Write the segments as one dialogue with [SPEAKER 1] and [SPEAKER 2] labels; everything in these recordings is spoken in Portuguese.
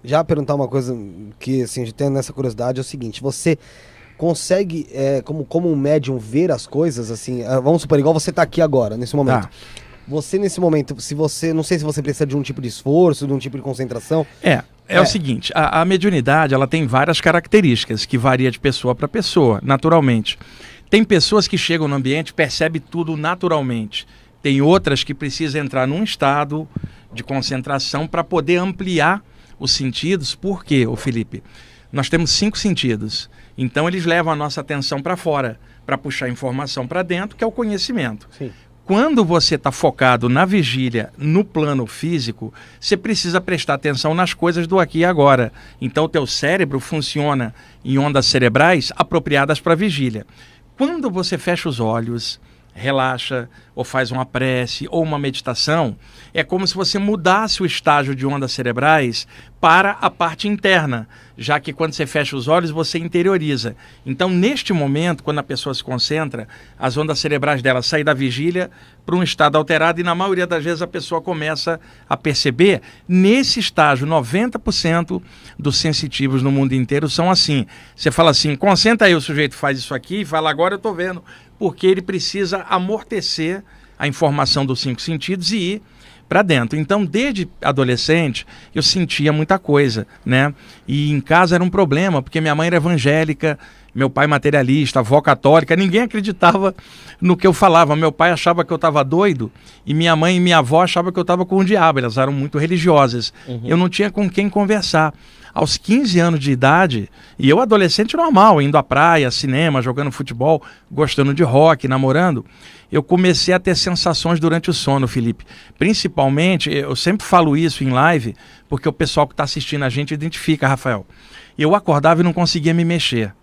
[SPEAKER 1] Já perguntar uma coisa que, assim, a gente tem nessa curiosidade, é o seguinte, você consegue, como um médium, ver as coisas, assim, vamos supor, igual você tá aqui agora, nesse momento.
[SPEAKER 2] Tá.
[SPEAKER 1] Você, nesse momento, não sei se você precisa de um tipo de esforço, de um tipo de concentração.
[SPEAKER 2] É o seguinte, a mediunidade, ela tem várias características, que varia de pessoa para pessoa, naturalmente. Tem pessoas que chegam no ambiente e percebem tudo naturalmente. Tem outras que precisam entrar num estado de concentração para poder ampliar os sentidos. Por quê, Felipe? Nós temos 5 sentidos. Então eles levam a nossa atenção para fora, para puxar informação para dentro, que é o conhecimento.
[SPEAKER 1] Sim.
[SPEAKER 2] Quando você está focado na vigília, no plano físico, você precisa prestar atenção nas coisas do aqui e agora. Então o teu cérebro funciona em ondas cerebrais apropriadas para a vigília. Quando você fecha os olhos, relaxa, ou faz uma prece, ou uma meditação, é como se você mudasse o estágio de ondas cerebrais para a parte interna, já que quando você fecha os olhos, você interioriza. Então, neste momento, quando a pessoa se concentra, as ondas cerebrais dela saem da vigília para um estado alterado e, na maioria das vezes, a pessoa começa a perceber. Nesse estágio, 90% dos sensitivos no mundo inteiro são assim. Você fala assim, concentra aí, o sujeito faz isso aqui e fala, agora eu estou vendo, porque ele precisa amortecer a informação dos 5 sentidos e ir para dentro. Então, desde adolescente, eu sentia muita coisa, né? E em casa era um problema, porque minha mãe era evangélica, meu pai materialista, avó católica, ninguém acreditava no que eu falava. Meu pai achava que eu estava doido e minha mãe e minha avó achavam que eu estava com o diabo, elas eram muito religiosas. Eu não tinha com quem conversar. Aos 15 anos de idade, e eu adolescente normal, indo à praia, cinema, jogando futebol, gostando de rock, namorando, eu comecei a ter sensações durante o sono, Felipe. Principalmente, eu sempre falo isso em live, porque o pessoal que está assistindo a gente identifica, Rafael. Eu acordava e não conseguia me mexer.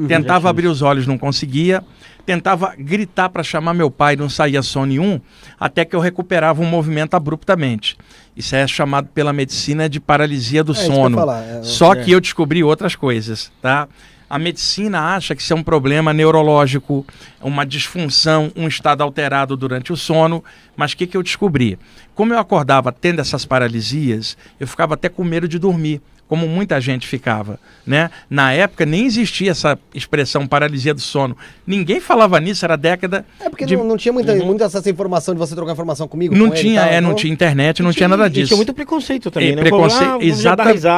[SPEAKER 2] Tentava abrir os olhos, não conseguia. Tentava gritar para chamar meu pai, não saía som nenhum, até que eu recuperava um movimento abruptamente. Isso é chamado pela medicina de paralisia do sono. Só que eu descobri outras coisas, tá? A medicina acha que isso é um problema neurológico, uma disfunção, um estado alterado durante o sono. Mas o que eu descobri? Como eu acordava tendo essas paralisias, eu ficava até com medo de dormir, como muita gente ficava, né? Na época nem existia essa expressão paralisia do sono. Ninguém falava nisso, era década...
[SPEAKER 1] porque não tinha muita essa informação de você trocar informação comigo?
[SPEAKER 2] Não tinha, não tinha internet, não tinha nada disso.
[SPEAKER 3] Tinha muito preconceito também, né?
[SPEAKER 2] Preconceito,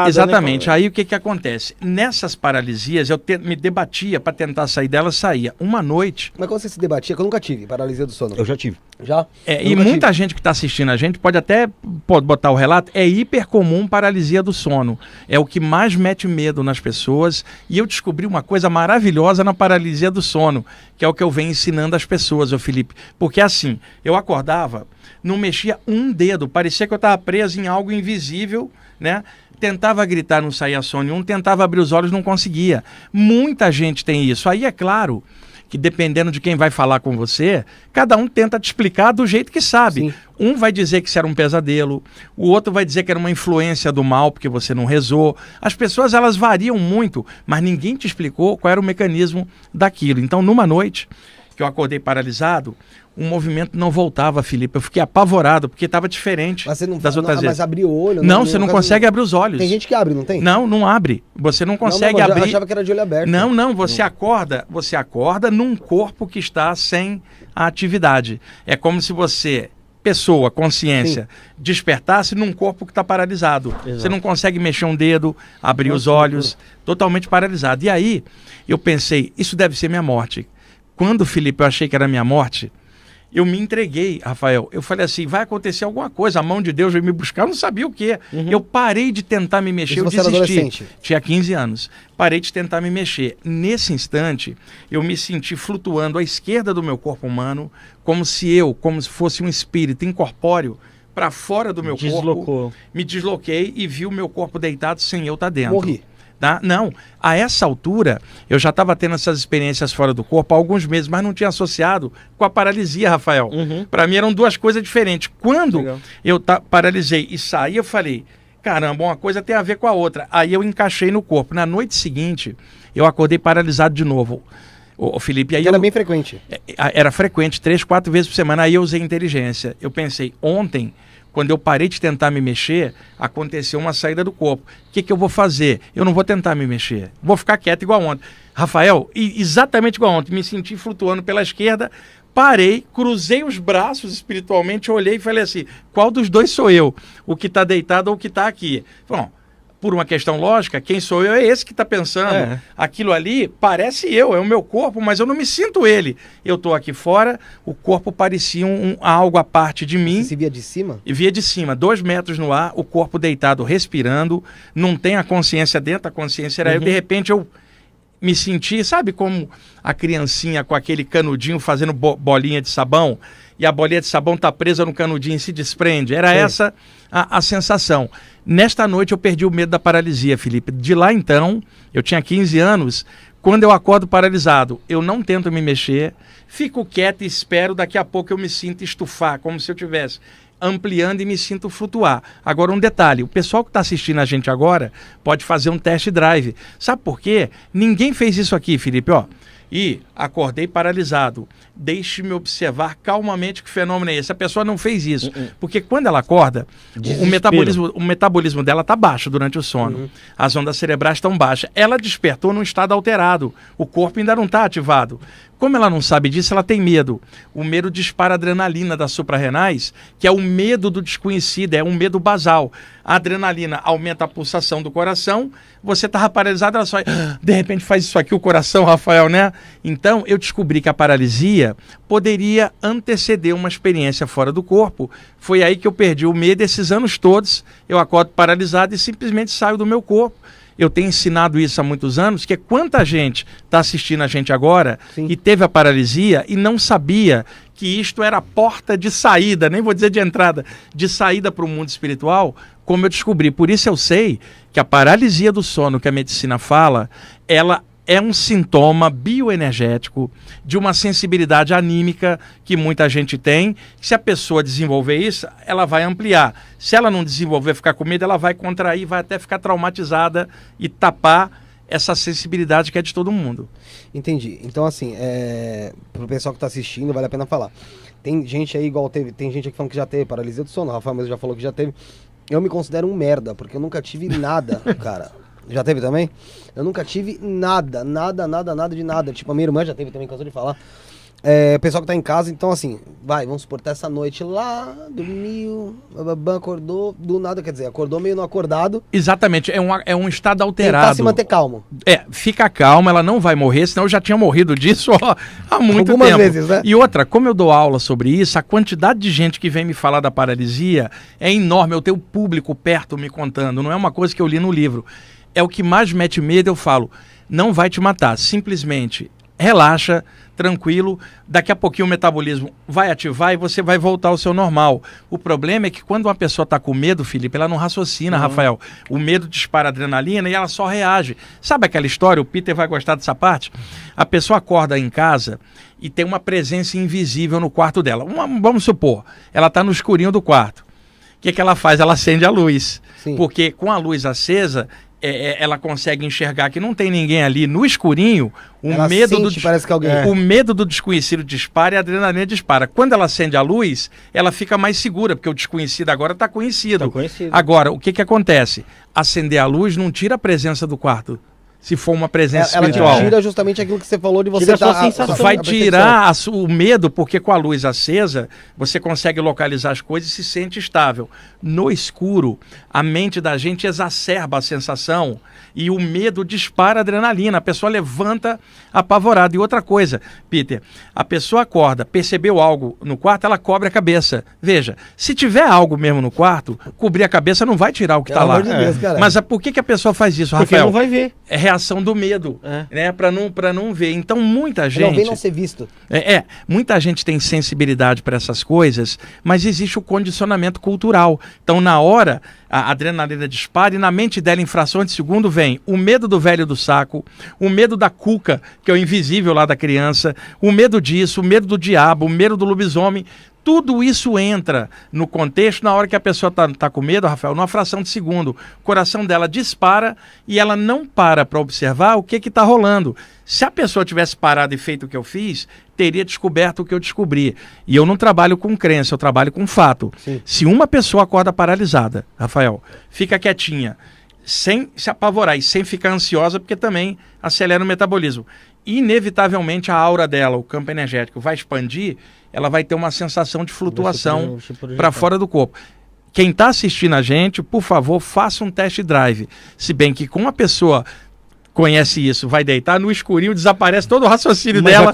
[SPEAKER 2] exatamente.
[SPEAKER 3] Né?
[SPEAKER 2] Aí o que acontece? Nessas paralisias, eu me debatia para tentar sair dela, saía. Uma noite...
[SPEAKER 1] Mas quando você se debatia, que eu nunca tive paralisia do sono.
[SPEAKER 3] Eu já tive.
[SPEAKER 1] Já?
[SPEAKER 2] E muita gente que está assistindo a gente pode até botar o relato, é hipercomum paralisia do sono. É o que mais mete medo nas pessoas. E eu descobri uma coisa maravilhosa na paralisia do sono, que é o que eu venho ensinando às pessoas, Felipe. Porque assim, eu acordava, não mexia um dedo, parecia que eu estava preso em algo invisível, né? Tentava gritar, não saía som nenhum, tentava abrir os olhos, não conseguia. Muita gente tem isso. Aí é claro que dependendo de quem vai falar com você, cada um tenta te explicar do jeito que sabe.
[SPEAKER 1] Sim.
[SPEAKER 2] Um vai dizer que isso era um pesadelo, o outro vai dizer que era uma influência do mal, porque você não rezou. As pessoas, elas variam muito, mas ninguém te explicou qual era o mecanismo daquilo. Então, numa noite que eu acordei paralisado, o movimento não voltava, Felipe. Eu fiquei apavorado, porque estava diferente das outras vezes.
[SPEAKER 1] Mas abrir o olho...
[SPEAKER 2] Não, você não consegue abrir os olhos.
[SPEAKER 1] Tem gente que abre, não tem?
[SPEAKER 2] Não, não abre. Você não consegue abrir.
[SPEAKER 1] Eu achava que era de olho aberto.
[SPEAKER 2] Não, você acorda num corpo que está sem a atividade. É como se você, pessoa, consciência, despertasse num corpo que está paralisado. Exato. Você não consegue mexer um dedo, abrir os olhos, totalmente paralisado. E aí, eu pensei, isso deve ser minha morte. Quando, Felipe, eu achei que era minha morte, eu me entreguei, Rafael. Eu falei assim, vai acontecer alguma coisa, a mão de Deus vai me buscar, eu não sabia o quê. Eu parei de tentar me mexer, eu desisti. Tinha 15 anos. Parei de tentar me mexer. Nesse instante, eu me senti flutuando à esquerda do meu corpo humano, como se fosse um espírito incorpóreo, para fora do meu corpo. Me desloquei e vi o meu corpo deitado sem eu estar dentro.
[SPEAKER 1] Morri.
[SPEAKER 2] Tá? Não, a essa altura eu já estava tendo essas experiências fora do corpo há alguns meses, mas não tinha associado com a paralisia, Rafael. Para mim eram duas coisas diferentes. Quando eu paralisei e saí, eu falei, caramba, uma coisa tem a ver com a outra. Aí eu encaixei no corpo. Na noite seguinte, eu acordei paralisado de novo. O Felipe, aí
[SPEAKER 1] era bem frequente.
[SPEAKER 2] Era frequente, 3, 4 vezes por semana. Aí eu usei inteligência. Eu pensei, ontem, quando eu parei de tentar me mexer, aconteceu uma saída do corpo. O que eu vou fazer? Eu não vou tentar me mexer. Vou ficar quieto igual ontem. Rafael, exatamente igual ontem. Me senti flutuando pela esquerda, parei, cruzei os braços espiritualmente, olhei e falei assim, qual dos dois sou eu? O que está deitado ou o que está aqui? Bom, por uma questão lógica, quem sou eu é esse que está pensando. Aquilo ali parece eu, é o meu corpo, mas eu não me sinto ele. Eu estou aqui fora, o corpo parecia algo à parte de mim.
[SPEAKER 1] Você se via de cima?
[SPEAKER 2] E via de cima, 2 metros no ar, o corpo deitado, respirando, não tem a consciência dentro, a consciência era eu. De repente eu me senti, sabe como a criancinha com aquele canudinho fazendo bolinha de sabão, e a bolinha de sabão está presa no canudinho e se desprende. Era essa a sensação. Nesta noite eu perdi o medo da paralisia, Felipe. De lá então, eu tinha 15 anos, quando eu acordo paralisado, eu não tento me mexer, fico quieto e espero, daqui a pouco eu me sinto estufar, como se eu tivesse ampliando e me sinto flutuar. Agora um detalhe, o pessoal que está assistindo a gente agora pode fazer um test drive. Sabe por quê? Ninguém fez isso aqui, Felipe, ó. E acordei paralisado. Deixe-me observar calmamente que fenômeno é esse. A pessoa não fez isso. Porque quando ela acorda, o metabolismo dela está baixo durante o sono. As ondas cerebrais estão baixas. Ela despertou num estado alterado. O corpo ainda não está ativado. Como ela não sabe disso, ela tem medo. O medo dispara a adrenalina das suprarrenais, que é o medo do desconhecido, é um medo basal. A adrenalina aumenta a pulsação do coração, você estava paralisado, ela só... De repente faz isso aqui o coração, Rafael, né? Então, eu descobri que a paralisia poderia anteceder uma experiência fora do corpo. Foi aí que eu perdi o medo. Esses anos todos, eu acordo paralisado e simplesmente saio do meu corpo. Eu tenho ensinado isso há muitos anos, que é quanta gente está assistindo a gente agora e teve a paralisia e não sabia que isto era a porta de saída, nem vou dizer de entrada, de saída para o mundo espiritual, como eu descobri. Por isso eu sei que a paralisia do sono que a medicina fala, ela é um sintoma bioenergético de uma sensibilidade anímica que muita gente tem. Se a pessoa desenvolver isso, ela vai ampliar. Se ela não desenvolver, ficar com medo, ela vai contrair, vai até ficar traumatizada e tapar essa sensibilidade que é de todo mundo.
[SPEAKER 1] Entendi. Então, assim, pro pessoal que está assistindo, vale a pena falar. Tem gente aí, igual tem gente aqui falando que já teve paralisia do sono, o Rafael mesmo já falou que já teve. Eu me considero um merda, porque eu nunca tive nada, cara. Já teve também? Eu nunca tive nada de nada. Tipo, a minha irmã já teve também, cansou de falar. Pessoal que tá em casa, então assim, vamos supor, tá essa noite lá, dormiu, acordou, do nada, quer dizer, acordou meio não acordado.
[SPEAKER 2] Exatamente, é um estado alterado.
[SPEAKER 1] Tentar se manter calmo.
[SPEAKER 2] Fica calmo, ela não vai morrer, senão eu já tinha morrido disso há muito
[SPEAKER 1] Algumas
[SPEAKER 2] tempo.
[SPEAKER 1] vezes, né?
[SPEAKER 2] E outra, como eu dou aula sobre isso, a quantidade de gente que vem me falar da paralisia é enorme. Eu tenho público perto me contando, não é uma coisa que eu li no livro. É o que mais mete medo, eu falo, não vai te matar, simplesmente relaxa, tranquilo, daqui a pouquinho o metabolismo vai ativar e você vai voltar ao seu normal. O problema é que quando uma pessoa está com medo, Felipe, ela não raciocina, Rafael. O medo dispara adrenalina e ela só reage. Sabe aquela história, o Peter vai gostar dessa parte? A pessoa acorda em casa e tem uma presença invisível no quarto dela. Vamos supor, ela está no escurinho do quarto. O que ela faz? Ela acende a luz. Sim. Porque com a luz acesa, ela consegue enxergar que não tem ninguém ali no escurinho. O medo do desconhecido dispara e a adrenalina dispara. Quando ela acende a luz, ela fica mais segura, porque o desconhecido agora está conhecido. Agora, o que acontece? Acender a luz não tira a presença do quarto. Se for uma presença espiritual.
[SPEAKER 1] Ela tira justamente aquilo que você falou de você
[SPEAKER 2] vai tirar o medo, porque com a luz acesa você consegue localizar as coisas e se sente estável. No escuro, a mente da gente exacerba a sensação e o medo dispara a adrenalina. A pessoa levanta apavorada. E outra coisa, Peter, a pessoa acorda, percebeu algo no quarto, ela cobre a cabeça. Veja, se tiver algo mesmo no quarto, cobrir a cabeça não vai tirar o que está lá. Mas por que a pessoa faz isso, Rafael?
[SPEAKER 3] Porque não vai ver.
[SPEAKER 2] É reação do medo, né? Para não ver. Então, muita gente...
[SPEAKER 1] Não ver, não ser visto.
[SPEAKER 2] Muita gente tem sensibilidade para essas coisas, mas existe o condicionamento cultural. Então, na hora, a adrenalina dispara e na mente dela, em fração de segundo, vem o medo do velho do saco, o medo da cuca, que é o invisível lá da criança, o medo disso, o medo do diabo, o medo do lobisomem. Tudo isso entra no contexto na hora que a pessoa está com medo, Rafael, numa fração de segundo. O coração dela dispara e ela não para observar o que está rolando. Se a pessoa tivesse parado e feito o que eu fiz, teria descoberto o que eu descobri. E eu não trabalho com crença, eu trabalho com fato.
[SPEAKER 1] Sim.
[SPEAKER 2] Se uma pessoa acorda paralisada, Rafael, fica quietinha, sem se apavorar e sem ficar ansiosa, porque também acelera o metabolismo. Inevitavelmente a aura dela, o campo energético, vai expandir, ela vai ter uma sensação de flutuação para fora do corpo. Quem está assistindo a gente, por favor, faça um test drive. Se bem que com a pessoa conhece isso, vai deitar no escurinho, desaparece todo o raciocínio
[SPEAKER 3] Mas
[SPEAKER 2] dela,